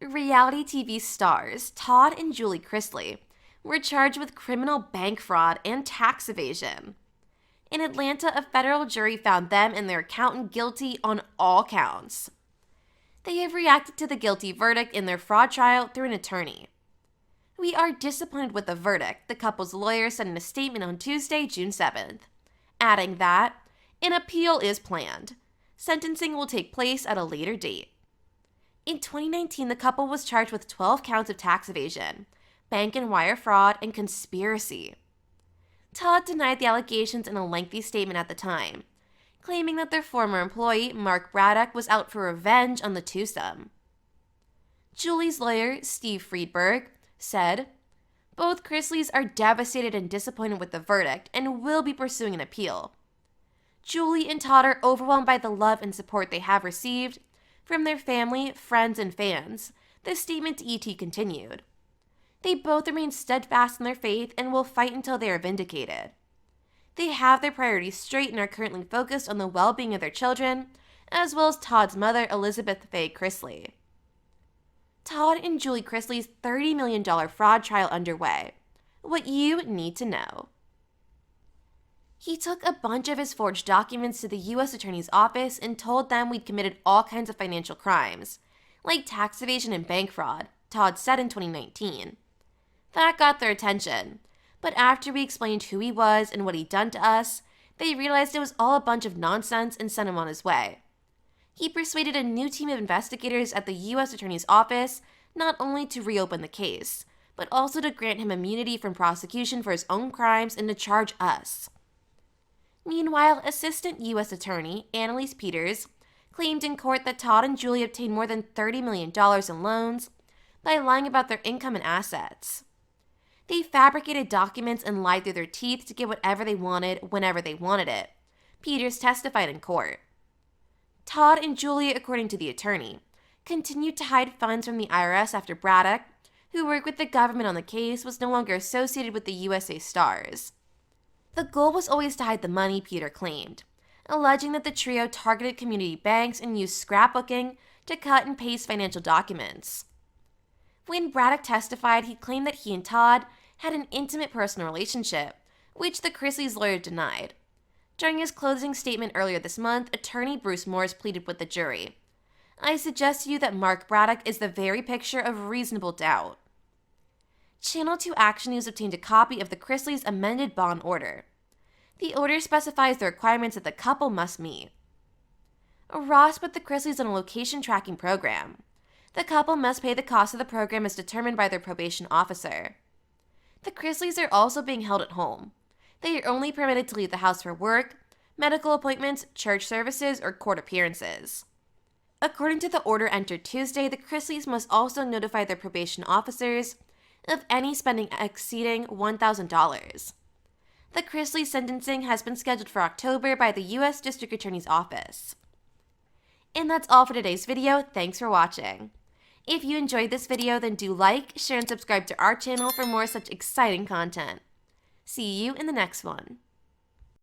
Reality TV stars Todd and Julie Chrisley were charged with criminal bank fraud and tax evasion. In Atlanta, a federal jury found them and their accountant guilty on all counts. They have reacted to the guilty verdict in their fraud trial through an attorney. "We are disappointed with the verdict," the couple's lawyer said in a statement on Tuesday, June 7th, adding that an appeal is planned. Sentencing will take place at a later date. In 2019, the couple was charged with 12 counts of tax evasion, bank and wire fraud, and conspiracy. Todd denied the allegations in a lengthy statement at the time, claiming that their former employee, Mark Braddock, was out for revenge on the twosome. Julie's lawyer, Steve Friedberg, said, "Both Chrisleys are devastated and disappointed with the verdict and will be pursuing an appeal. Julie and Todd are overwhelmed by the love and support they have received from their family, friends, and fans," the statement to ET continued. "They both remain steadfast in their faith and will fight until they are vindicated. They have their priorities straight and are currently focused on the well-being of their children, as well as Todd's mother, Elizabeth Faye Chrisley." Todd and Julie Chrisley's $30 million fraud trial underway. What you need to know. He took a bunch of his forged documents to the U.S. Attorney's Office and told them we'd committed all kinds of financial crimes, like tax evasion and bank fraud, Todd said in 2019. That got their attention, but after we explained who he was and what he'd done to us, they realized it was all a bunch of nonsense and sent him on his way. He persuaded a new team of investigators at the U.S. Attorney's Office not only to reopen the case, but also to grant him immunity from prosecution for his own crimes and to charge us. Meanwhile, Assistant U.S. Attorney Annalise Peters claimed in court that Todd and Julie obtained more than $30 million in loans by lying about their income and assets. They fabricated documents and lied through their teeth to get whatever they wanted whenever they wanted it, Peters testified in court. Todd and Julie, according to the attorney, continued to hide funds from the IRS after Braddock, who worked with the government on the case, was no longer associated with the USA Stars. The goal was always to hide the money, Peter claimed, alleging that the trio targeted community banks and used scrapbooking to cut and paste financial documents. When Braddock testified, he claimed that he and Todd had an intimate personal relationship, which the Chrisleys' lawyer denied. During his closing statement earlier this month, attorney Bruce Morris pleaded with the jury, "I suggest to you that Mark Braddock is the very picture of reasonable doubt." Channel 2 Action News obtained a copy of the Chrisleys' amended bond order. The order specifies the requirements that the couple must meet. Ross put the Chrisleys on a location tracking program. The couple must pay the cost of the program as determined by their probation officer. The Chrisleys are also being held at home. They are only permitted to leave the house for work, medical appointments, church services, or court appearances. According to the order entered Tuesday, the Chrisleys must also notify their probation officers of any spending exceeding $1,000. The Chrisley sentencing has been scheduled for October by the U.S. District Attorney's Office. And that's all for today's video. Thanks for watching. If you enjoyed this video, then do like, share, and subscribe to our channel for more such exciting content. See you in the next one.